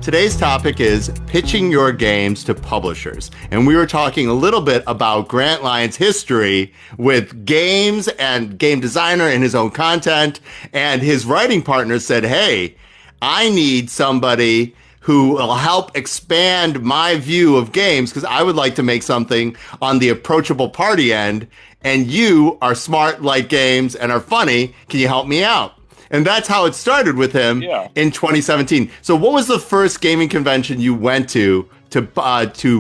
Today's topic is pitching your games to publishers. And we were talking a little bit about Grant Lyon's history with games and game designer and his own content. And his writing partner said, hey, I need somebody who will help expand my view of games because I would like to make something on the approachable party end. And you are smart, like games, and are funny. Can you help me out? And that's how it started with him in 2017. So what was the first gaming convention you went to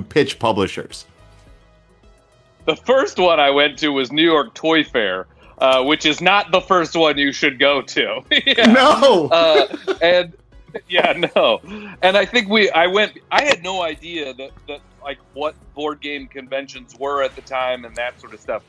pitch publishers? The first one I went to was New York Toy Fair, which is not the first one you should go to. No. No. And I think I had no idea that like what board game conventions were at the time and that sort of stuff.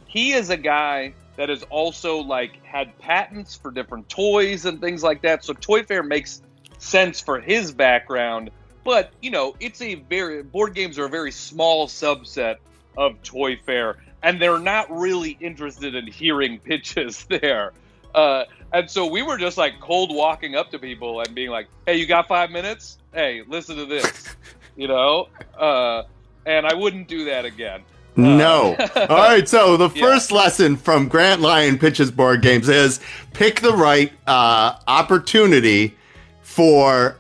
He is a guy that has also like had patents for different toys and things like that. So Toy Fair makes sense for his background, but board games are a very small subset of Toy Fair, and they're not really interested in hearing pitches there. And so we were just like cold walking up to people and being like, hey, you got 5 minutes? Hey, listen to this, and I wouldn't do that again. No. All right. So the first lesson from Grant Lyon Pitches Board Games is pick the right opportunity for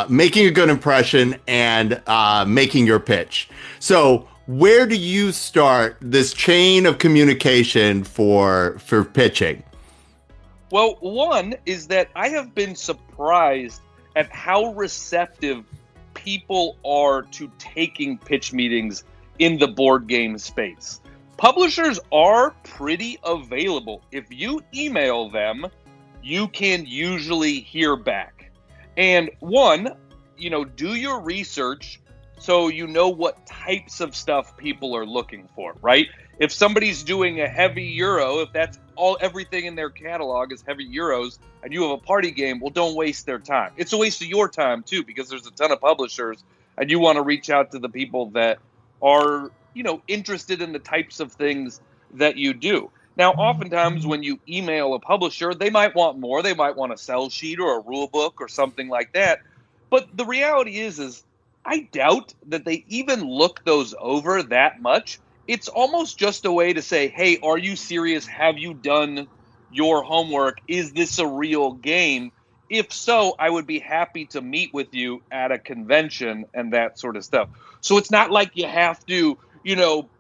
making a good impression and making your pitch. So where do you start this chain of communication for pitching? Well, one is that I have been surprised at how receptive people are to taking pitch meetings in the board game space. Publishers are pretty available. If you email them, you can usually hear back. And one, do your research so you know what types of stuff people are looking for, right? If somebody's doing a heavy Euro, if that's everything in their catalog is heavy Euros, and you have a party game, well, don't waste their time. It's a waste of your time too, because there's a ton of publishers, and you want to reach out to the people that are, interested in the types of things that you do. Now, oftentimes when you email a publisher, they might want more. They might want a sell sheet or a rule book or something like that. But the reality is I doubt that they even look those over that much. It's almost just a way to say, hey, are you serious? Have you done your homework? Is this a real game? If so, I would be happy to meet with you at a convention and that sort of stuff. So it's not like you have to,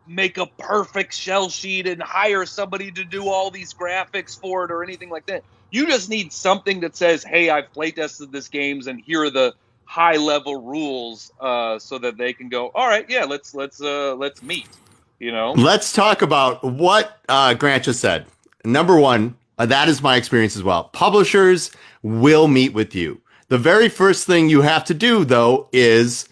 make a perfect shell sheet and hire somebody to do all these graphics for it or anything like that. You just need something that says, hey, I've playtested this games and here are the high level rules so that they can go, all right, yeah, let's meet, Let's talk about what Grant just said. Number one, that is my experience as well. Publishers will meet with you. The very first thing you have to do, though, is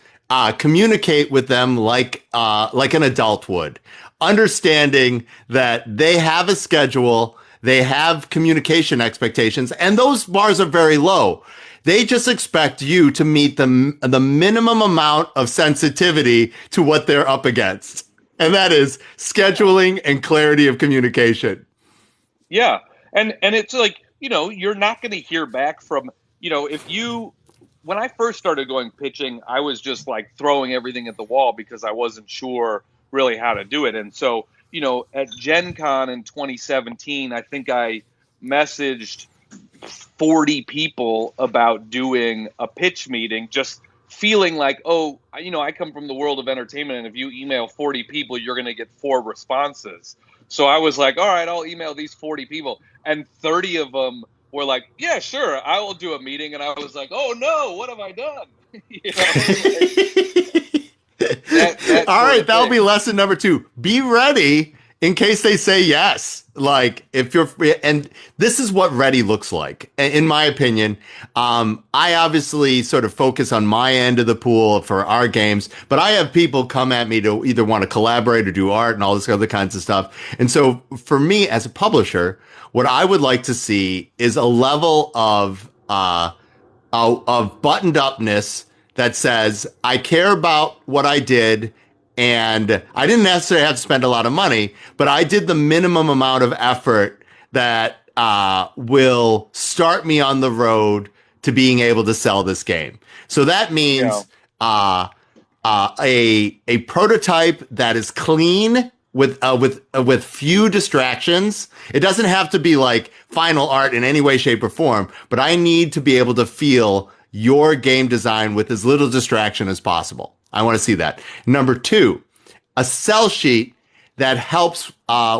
communicate with them like an adult would, understanding that they have a schedule, they have communication expectations, and those bars are very low. They just expect you to meet the minimum amount of sensitivity to what they're up against, and that is scheduling and clarity of communication. Yeah, and it's like, you're not going to hear back from, when I first started going pitching, I was just like throwing everything at the wall because I wasn't sure really how to do it. And so, at Gen Con in 2017, I think I messaged 40 people about doing a pitch meeting, just feeling like, I come from the world of entertainment, and if you email 40 people, you're going to get 4 responses. So I was like, all right, I'll email these 40 people. And 30 of them were like, yeah, sure, I will do a meeting. And I was like, oh no, what have I done? All right, that'll be lesson number 2. Be ready in case they say yes. Like and this is what ready looks like, in my opinion. I obviously sort of focus on my end of the pool for our games, but I have people come at me to either want to collaborate or do art and all this other kinds of stuff. And so for me as a publisher, what I would like to see is a level of buttoned upness that says, I care about what I did. And I didn't necessarily have to spend a lot of money, but I did the minimum amount of effort that will start me on the road to being able to sell this game. So that means a prototype that is clean with few distractions. It doesn't have to be like final art in any way, shape, or form, but I need to be able to feel your game design with as little distraction as possible. I want to see that. Number two, a sell sheet that helps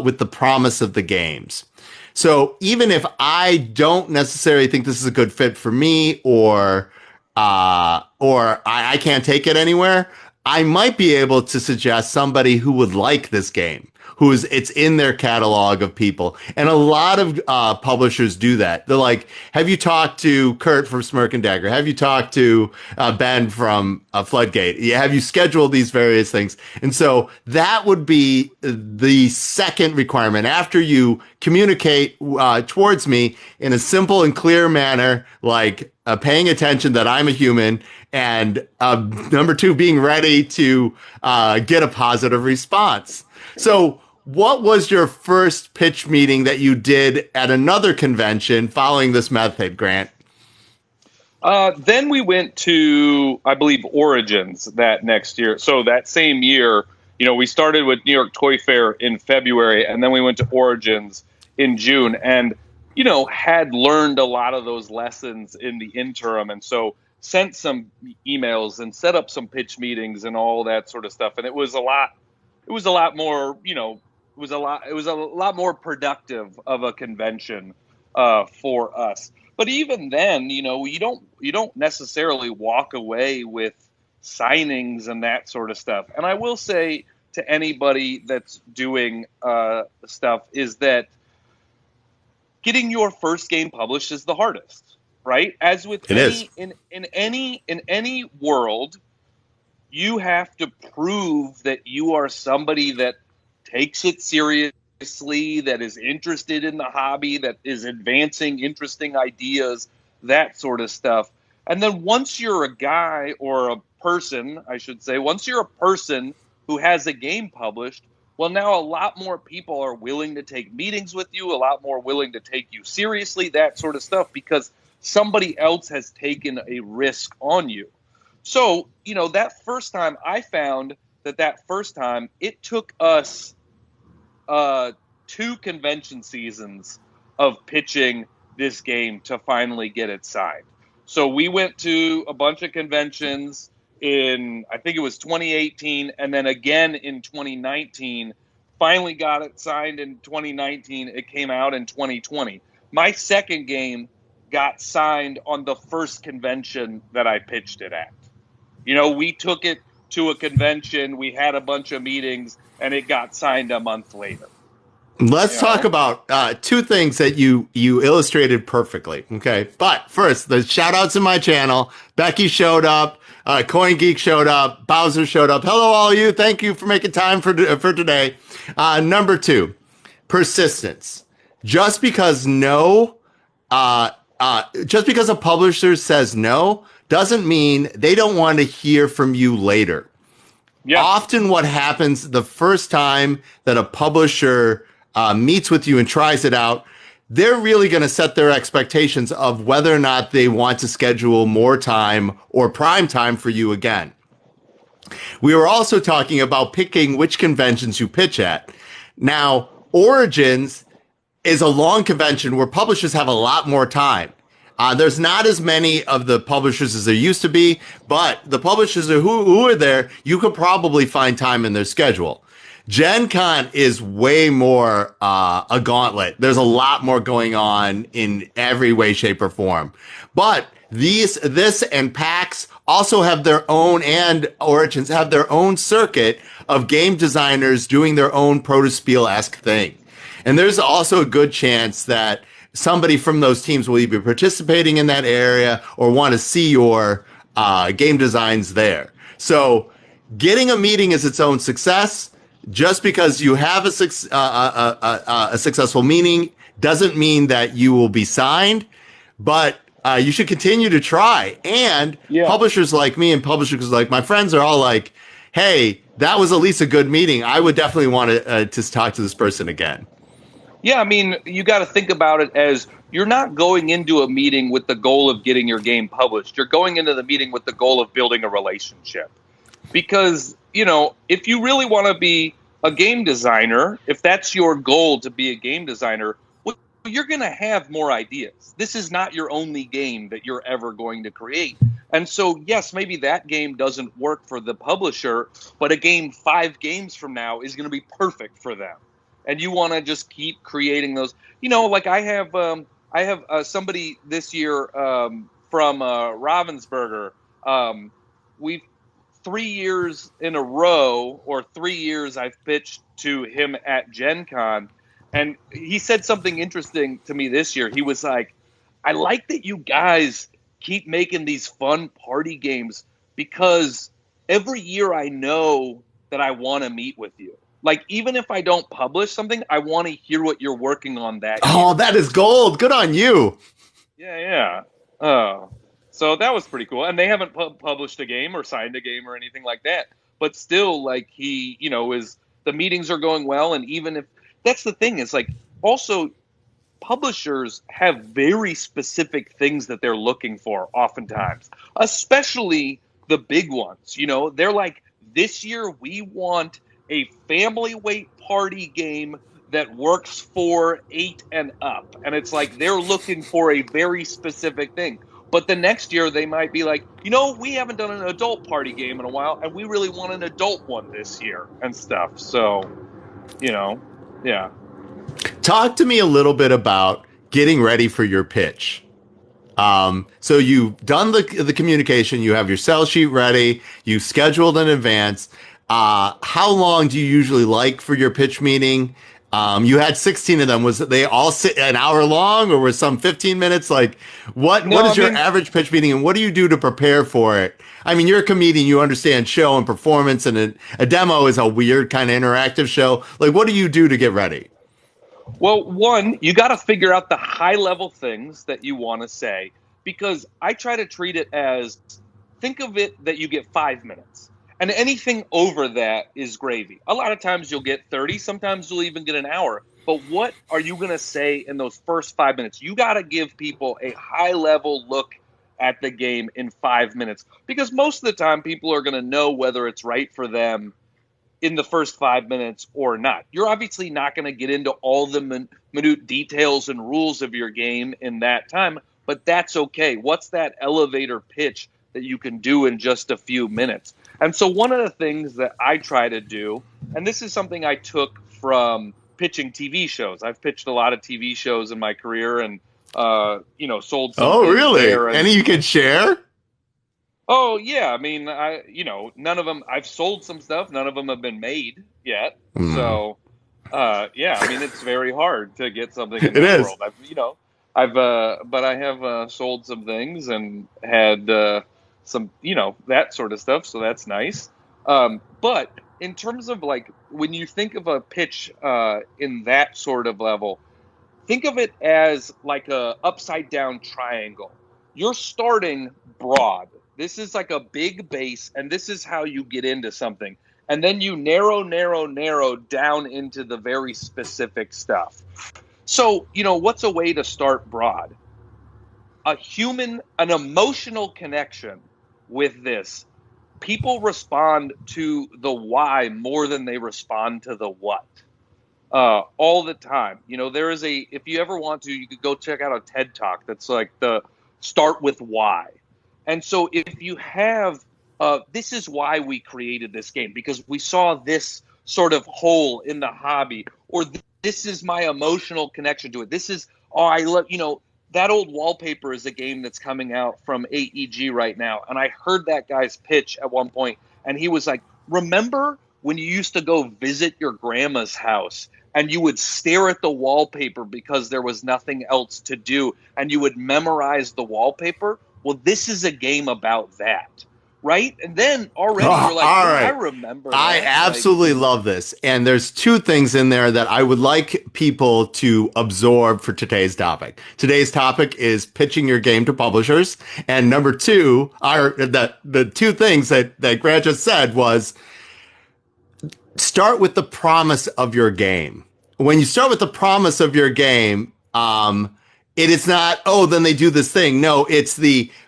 with the promise of the games. So even if I don't necessarily think this is a good fit for me, or I can't take it anywhere, I might be able to suggest somebody who would like this game, it's in their catalog of people. And a lot of publishers do that. They're like, have you talked to Kurt from Smirk and Dagger? Have you talked to Ben from Floodgate? Have you scheduled these various things? And so that would be the second requirement. After you communicate towards me in a simple and clear manner, like paying attention that I'm a human, and number two, being ready to get a positive response. So what was your first pitch meeting that you did at another convention following this method, Grant? Then we went to, I believe, Origins that next year. So that same year, we started with New York Toy Fair in February, and then we went to Origins in June, and, had learned a lot of those lessons in the interim. And so sent some emails and set up some pitch meetings and all that sort of stuff. And it was a lot more, it was a lot more productive of a convention for us. But even then, you don't necessarily walk away with signings and that sort of stuff. And I will say to anybody that's doing stuff is that getting your first game published is the hardest, right? As with in any world, you have to prove that you are somebody that takes it seriously, that is interested in the hobby, that is advancing interesting ideas, that sort of stuff. And then once you're a guy or a person, I should say, once you're a person who has a game published, well, now a lot more people are willing to take meetings with you, a lot more willing to take you seriously, that sort of stuff, because somebody else has taken a risk on you. So, that first time, I found that first time, it took us 2 convention seasons of pitching this game to finally get it signed. So we went to a bunch of conventions in, I think it was 2018, and then again in 2019, finally got it signed in 2019. It came out in 2020. My second game got signed on the first convention that I pitched it at. We took it to a convention, we had a bunch of meetings, and it got signed a month later. Let's talk about 2 things that you illustrated perfectly. Okay. But first, the shout outs in my channel. Becky showed up. Coin Geek showed up. Bowser showed up. Hello, all of you. Thank you for making time for today. Number 2, persistence. Just because a publisher says no doesn't mean they don't want to hear from you later. Yeah. Often what happens the first time that a publisher meets with you and tries it out, they're really going to set their expectations of whether or not they want to schedule more time or prime time for you again. We were also talking about picking which conventions you pitch at. Now, Origins is a long convention where publishers have a lot more time. There's not as many of the publishers as there used to be, but the publishers who are there, you could probably find time in their schedule. Gen Con is way more a gauntlet. There's a lot more going on in every way, shape, or form. But this and PAX also have their own, and Origins have their own circuit of game designers doing their own Protospiel-esque thing. And there's also a good chance that somebody from those teams will either be participating in that area or want to see your game designs there. So getting a meeting is its own success. Just because you have a successful meeting doesn't mean that you will be signed, but you should continue to try. And publishers like me and publishers like my friends are all like, hey, that was at least a good meeting. I would definitely want to talk to this person again. Yeah, I mean, you got to think about it as you're not going into a meeting with the goal of getting your game published. You're going into the meeting with the goal of building a relationship. Because, if you really want to be a game designer, if that's your goal to be a game designer, well, you're going to have more ideas. This is not your only game that you're ever going to create. And so, yes, maybe that game doesn't work for the publisher, but a game 5 games from now is going to be perfect for them. And you want to just keep creating those. Like I have somebody this year from Ravensburger. We've 3 years in a row, or 3 years I've pitched to him at Gen Con, and he said something interesting to me this year. He was like, I like that you guys keep making these fun party games, because every year I know that I want to meet with you. Like, even if I don't publish something, I want to hear what you're working on that year. Oh, that is gold. Good on you. Yeah. So that was pretty cool. And they haven't published a game or signed a game or anything like that. But still, like, he, the meetings are going well. And even if that's the thing, is like, also publishers have very specific things that they're looking for oftentimes, especially the big ones. They're like, this year we want a family weight party game that works for 8 and up. And it's like, they're looking for a very specific thing. But the next year they might be like, we haven't done an adult party game in a while, and we really want an adult one this year and stuff. So, yeah. Talk to me a little bit about getting ready for your pitch. So you've done the communication, you have your sell sheet ready, you scheduled in advance. How long do you usually like for your pitch meeting? You had 16 of them. Was they all an hour long, or was some 15 minutes? Like, what is your average pitch meeting, and what do you do to prepare for it? I mean, you're a comedian, you understand show and performance, and a demo is a weird kind of interactive show. Like, what do you do to get ready? Well, one, you got to figure out the high level things that you want to say, because I try to treat it as, think of it that you get 5 minutes. And anything over that is gravy. A lot of times you'll get 30. Sometimes you'll even get an hour. But what are you going to say in those first 5 minutes? You got to give people a high-level look at the game in 5 minutes. Because most of the time, people are going to know whether it's right for them in the first 5 minutes or not. You're obviously not going to get into all the minute details and rules of your game in that time. But that's okay. What's that elevator pitch that you can do in just a few minutes? And so one of the things that I try to do, and this is something I took from pitching TV shows. I've pitched a lot of TV shows in my career, and sold some. Oh, really? Any you can share? Oh, yeah. I mean, none of them. I've sold some stuff. None of them have been made yet. So, yeah. I mean, it's very hard to get something in that world. But I have sold some things and had. Some, that sort of stuff. So that's nice. But in terms of, like, when you think of a pitch in that sort of level, think of it as like a upside down triangle. You're starting broad. This is like a big base, and this is how you get into something. And then you narrow down into the very specific stuff. So, what's a way to start broad? An emotional connection with this. People respond to the why more than they respond to the what. All the time. There is if you ever want to, you could go check out a TED Talk that's like the start with why. And so if you have, this is why we created this game, because we saw this sort of hole in the hobby, or this is my emotional connection to it. This is, I love, that old wallpaper is a game that's coming out from AEG right now. And I heard that guy's pitch at one point, and he was like, remember when you used to go visit your grandma's house and you would stare at the wallpaper because there was nothing else to do, and you would memorize the wallpaper? Well, this is a game about that. Right? And then already you're like, all right. I remember that. I absolutely love this. And there's two things in there that I would like people to absorb for today's topic. Today's topic is pitching your game to publishers. And number two are the two things that Grant just said was start with the promise of your game. When you start with the promise of your game, It is not, oh, then they do this thing. No, it's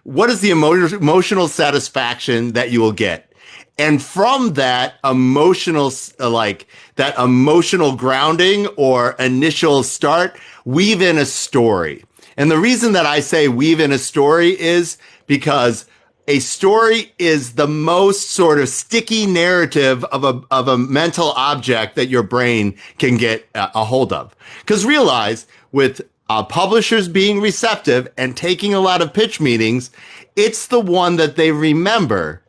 what is the emotional satisfaction that you will get? And from that that emotional grounding or initial start, weave in a story. And the reason that I say weave in a story is because a story is the most sort of sticky narrative of a mental object that your brain can get a hold of. Because realize with publishers being receptive and taking a lot of pitch meetings, it's the one that they remember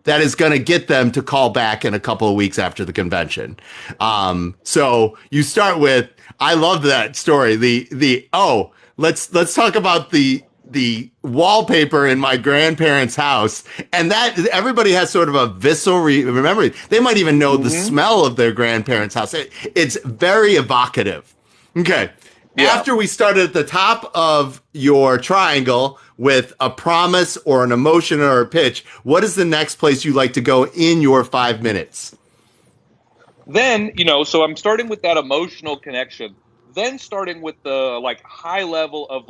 that is going to get them to call back in a couple of weeks after the convention. So you start with, I love that story. Let's talk about the wallpaper in my grandparents' house, and that everybody has sort of a visceral memory. They might even know the smell of their grandparents' house. It's very evocative. Okay. Yeah. After we started at the top of your triangle with a promise or an emotion or a pitch, what is the next place you like to go in your 5 minutes? Then, so I'm starting with that emotional connection, then starting with the high level of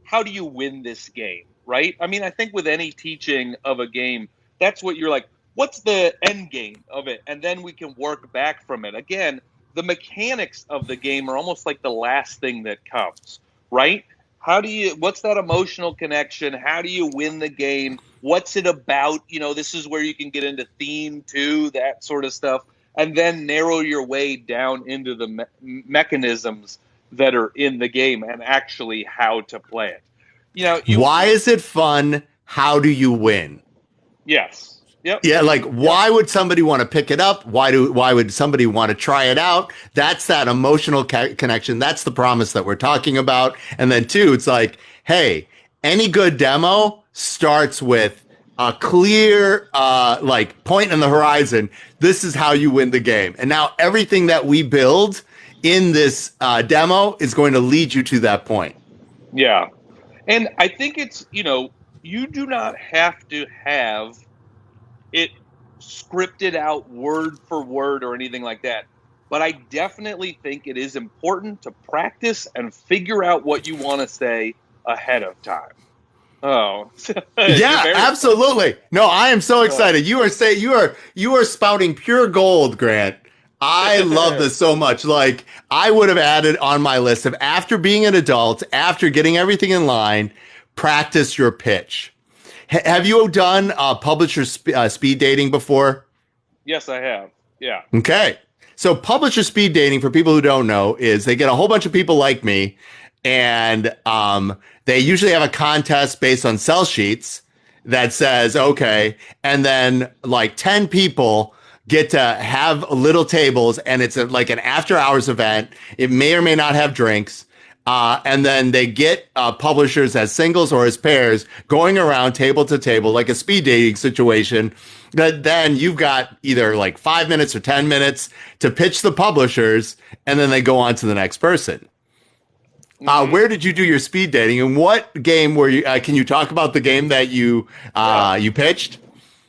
how do you win this game, right? I mean, I think with any teaching of a game, that's what you're what's the end game of it? And then we can work back from it. Again, the mechanics of the game are almost like the last thing that comes, right? What's that emotional connection? How do you win the game? What's it about? This is where you can get into theme too, that sort of stuff, and then narrow your way down into the mechanisms that are in the game and actually how to play it. Why is it fun? How do you win? Yes. Yep. Yeah, why would somebody want to pick it up? Why would somebody want to try it out? That's that emotional connection. That's the promise that we're talking about. And then two, it's hey, any good demo starts with a clear point in the horizon. This is how you win the game. And now everything that we build in this demo is going to lead you to that point. Yeah. And I think it's, you do not have to have it scripted out word for word or anything like that. But I definitely think it is important to practice and figure out what you want to say ahead of time. Oh, yeah, absolutely. No, I am so excited. You are spouting pure gold, Grant. I love this so much. I would have added on my list of after being an adult, after getting everything in line, practice your pitch. Have you done publisher speed dating before? Yes, I have. Yeah. Okay. So publisher speed dating, for people who don't know, is they get a whole bunch of people like me, and they usually have a contest based on sell sheets that says, okay, and then 10 people get to have little tables, and it's an after hours event. It may or may not have drinks. And then they get publishers as singles or as pairs going around table to table, like a speed dating situation. Then you've got either 5 minutes or 10 minutes to pitch the publishers, and then they go on to the next person. Where did you do your speed dating, and what game were you? Can you talk about the game that you pitched?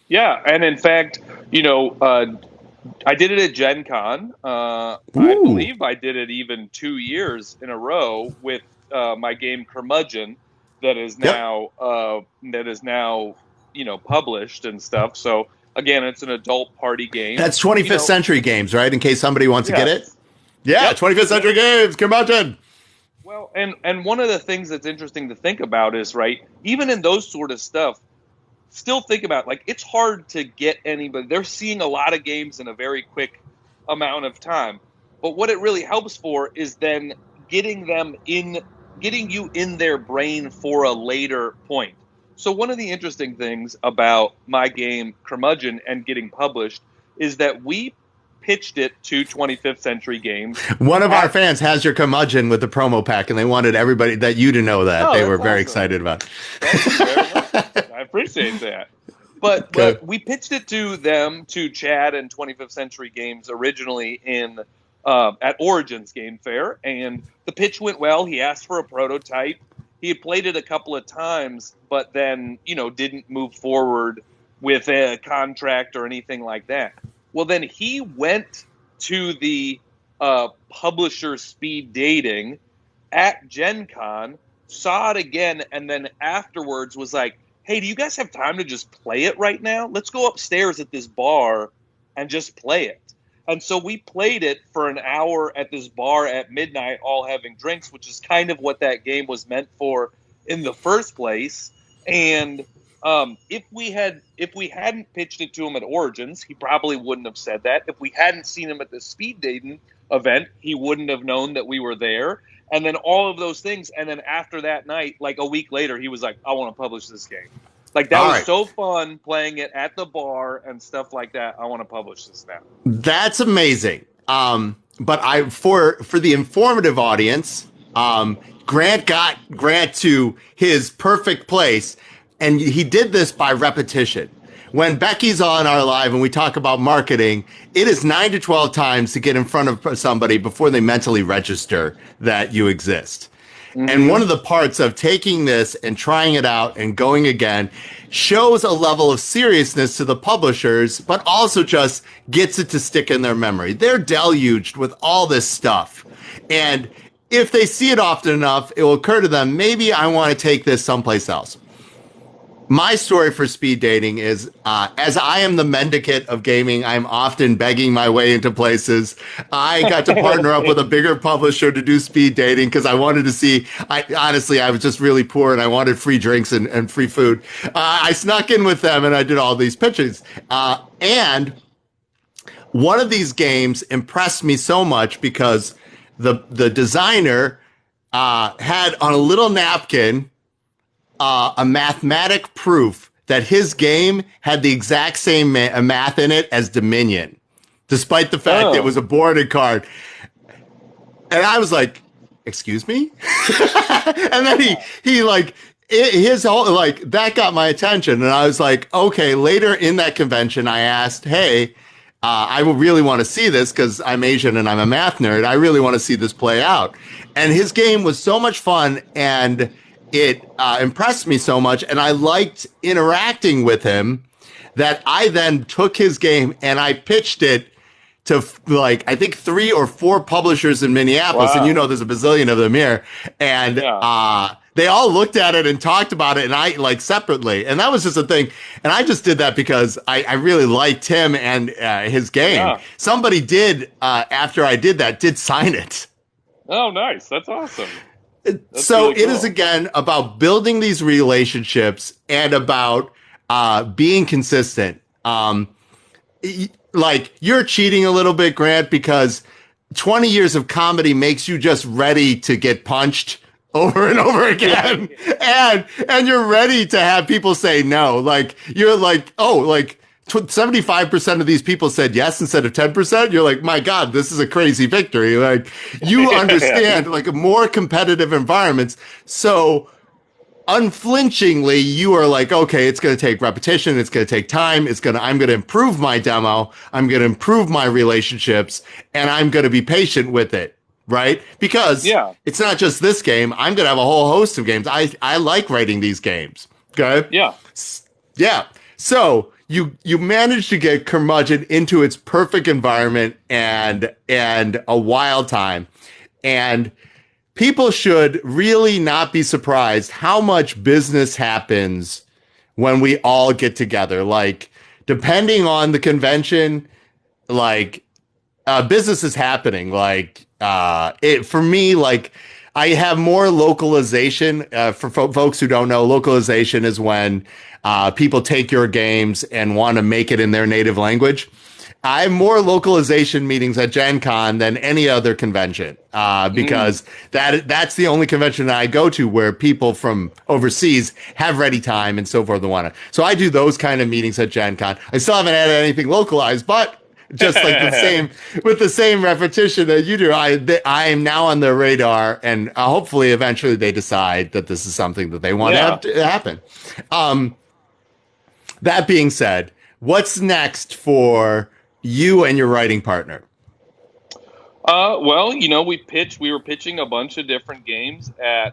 Yeah, and in fact, I did it at Gen Con. I believe I did it even 2 years in a row with my game Curmudgeon that is now published and stuff. So again, it's an adult party game. That's 25th Century Games, right? In case somebody wants to get it. Yeah, yep. 25th Century Games, Curmudgeon. Well, and one of the things that's interesting to think about is, right, even in those sort of stuff, still think about, it's hard to get anybody. They're seeing a lot of games in a very quick amount of time. But what it really helps for is then getting you in their brain for a later point. So one of the interesting things about my game Curmudgeon and getting published is that we pitched it to 25th Century Games. One of our fans has your Curmudgeon with the promo pack, and they wanted everybody to know that. They were very excited about it. Thank you very much. I appreciate that. But we pitched it to them, to Chad and 25th Century Games originally at Origins Game Fair, and the pitch went well. He asked for a prototype. He had played it a couple of times, but then, didn't move forward with a contract or anything like that. Well, then he went to the publisher speed dating at Gen Con, saw it again, and then afterwards was like, hey, do you guys have time to just play it right now? Let's go upstairs at this bar and just play it. And so we played it for an hour at this bar at midnight, all having drinks, which is kind of what that game was meant for in the first place. And if we hadn't pitched it to him at Origins, he probably wouldn't have said that. If we hadn't seen him at the speed dating event, he wouldn't have known that we were there. And then all of those things. And then after that night, like a week later, he was like, I want to publish this game. Like, that was so fun playing it at the bar and stuff like that. I want to publish this now. That's amazing. But for the informative audience, Grant got Grant to his perfect place, and he did this by repetition. When Becky's on our live and we talk about marketing, it is 9 to 12 times to get in front of somebody before they mentally register that you exist. Mm-hmm. And one of the parts of taking this and trying it out and going again shows a level of seriousness to the publishers, but also just gets it to stick in their memory. They're deluged with all this stuff. And if they see it often enough, it will occur to them, maybe I want to take this someplace else. My story for speed dating is, as I am the mendicant of gaming, I'm often begging my way into places. I got to partner up with a bigger publisher to do speed dating because I wanted to see, honestly, I was just really poor and I wanted free drinks and free food. I snuck in with them and I did all these pitches. And one of these games impressed me so much because the designer had on a little napkin a mathematic proof that his game had the exact same math in it as Dominion, despite the fact it was a boarded card. And I was like, excuse me? And then he like, his whole, like, that got my attention. And I was like, okay, later in that convention, I asked, hey, I really want to see this because I'm Asian and I'm a math nerd. I really want to see this play out. And his game was so much fun, and it impressed me so much, and I liked interacting with him, that I then took his game and I pitched it to like, I think 3 or 4 publishers in Minneapolis. Wow. And you know, there's a bazillion of them here. And they all looked at it and talked about it, and I like separately. And that was just a thing. And I just did that because I really liked him and his game. Yeah. Somebody did, after I did that, did sign it. Oh, nice. That's awesome. So really cool. It is, again, about building these relationships and about being consistent. Like, you're cheating a little bit, Grant, because 20 years of comedy makes you just ready to get punched over and over again. and you're ready to have people say no. Like, you're like, oh, like 75% of these people said yes instead of 10%. You're like, my God, this is a crazy victory. Like, you understand, like, more competitive environments. So unflinchingly, you are like, okay, it's going to take repetition. It's going to take time. I'm going to improve my demo. I'm going to improve my relationships, and I'm going to be patient with it. Right? Because it's not just this game. I'm going to have a whole host of games. I like writing these games. Okay. Yeah. Yeah. So you managed to get Curmudgeon into its perfect environment and a wild time. And people should really not be surprised how much business happens when we all get together. Like, depending on the convention, like, business is happening. Like, for me, like, I have more localization. For folks who don't know, localization is when people take your games and want to make it in their native language. I have more localization meetings at Gen Con than any other convention, because that's the only convention that I go to where people from overseas have ready time and so forth and want to. So I do those kind of meetings at Gen Con. I still haven't added anything localized, but just like with the same repetition that you do, I am now on their radar, and hopefully eventually they decide that this is something that they want to have to happen. That being said, what's next for you and your writing partner? Well, you know, we were pitching a bunch of different games at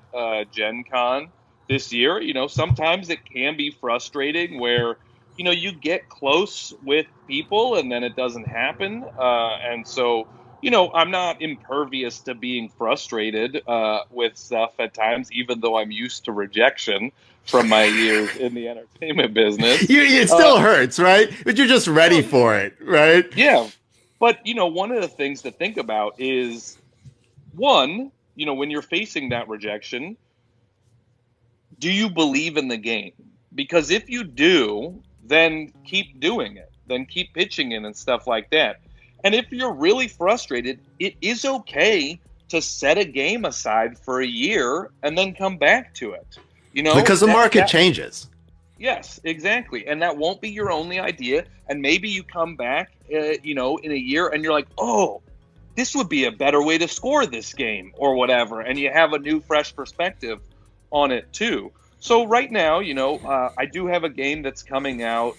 Gen Con this year. You know, sometimes it can be frustrating where, you know, you get close with people and then it doesn't happen. And so I'm not impervious to being frustrated with stuff at times, even though I'm used to rejection from my years in the entertainment business. It Uh, still hurts, right? But you're just ready well, for it, right? yeah. But, one of the things to think about is one, when you're facing that rejection, do you believe in the game? Because if you do, then keep doing it, then keep pitching it and stuff like that. And if you're really frustrated, it is okay to set a game aside for a year and then come back to it. Because the market That changes. yes, exactly. And that won't be your only idea. And maybe you come back, in a year and you're like, oh, this would be a better way to score this game or whatever. And you have a new, fresh perspective on it too. So right now, I do have a game that's coming out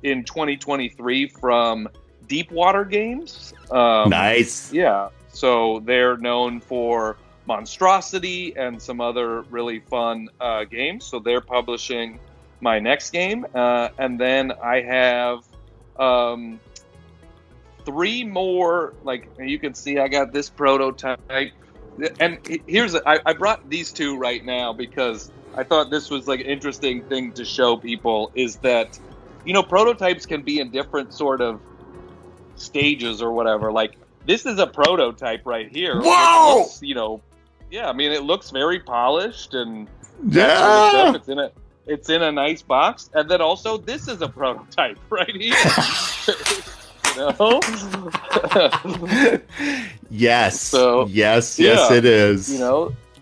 in 2023 from Deepwater Games. Nice. Yeah. So they're known for Monstrosity and some other really fun games. So they're publishing my next game. And then I have three more. Like you can see, I got this prototype. And I brought these two right now because I thought this was like an interesting thing to show people is that, prototypes can be in different sort of stages or whatever. Like this is a prototype right here. Whoa! Looks, yeah, I mean, it looks very polished and Yeah. sort of stuff. It's in a nice box. And then also this is a prototype right here. Yes. So, yes, yeah, it is.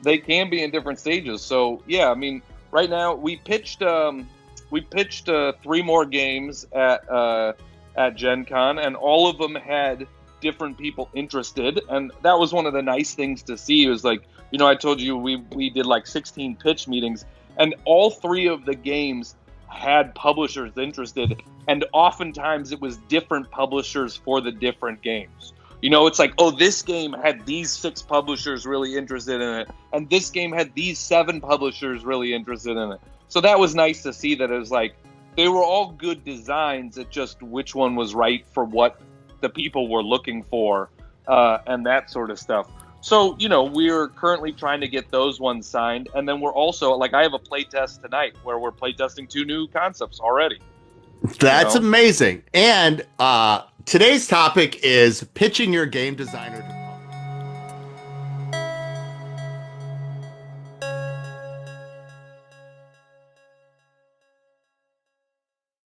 they can be in different stages. So yeah, I mean, right now we pitched three more games at Gen Con, and all of them had different people interested, and that was one of the nice things to see. It was like, I told you we did like 16 pitch meetings, and all three of the games had publishers interested, and oftentimes it was different publishers for the different games. It's like, oh, this game had these 6 publishers really interested in it, and this game had these 7 publishers really interested in it. So that was nice to see that it was like they were all good designs. It's just which one was right for what the people were looking for, and that sort of stuff. So, we're currently trying to get those ones signed. And then we're also, like, I have a play test tonight where we're play testing 2 new concepts already. That's amazing. And today's topic is pitching your game designer to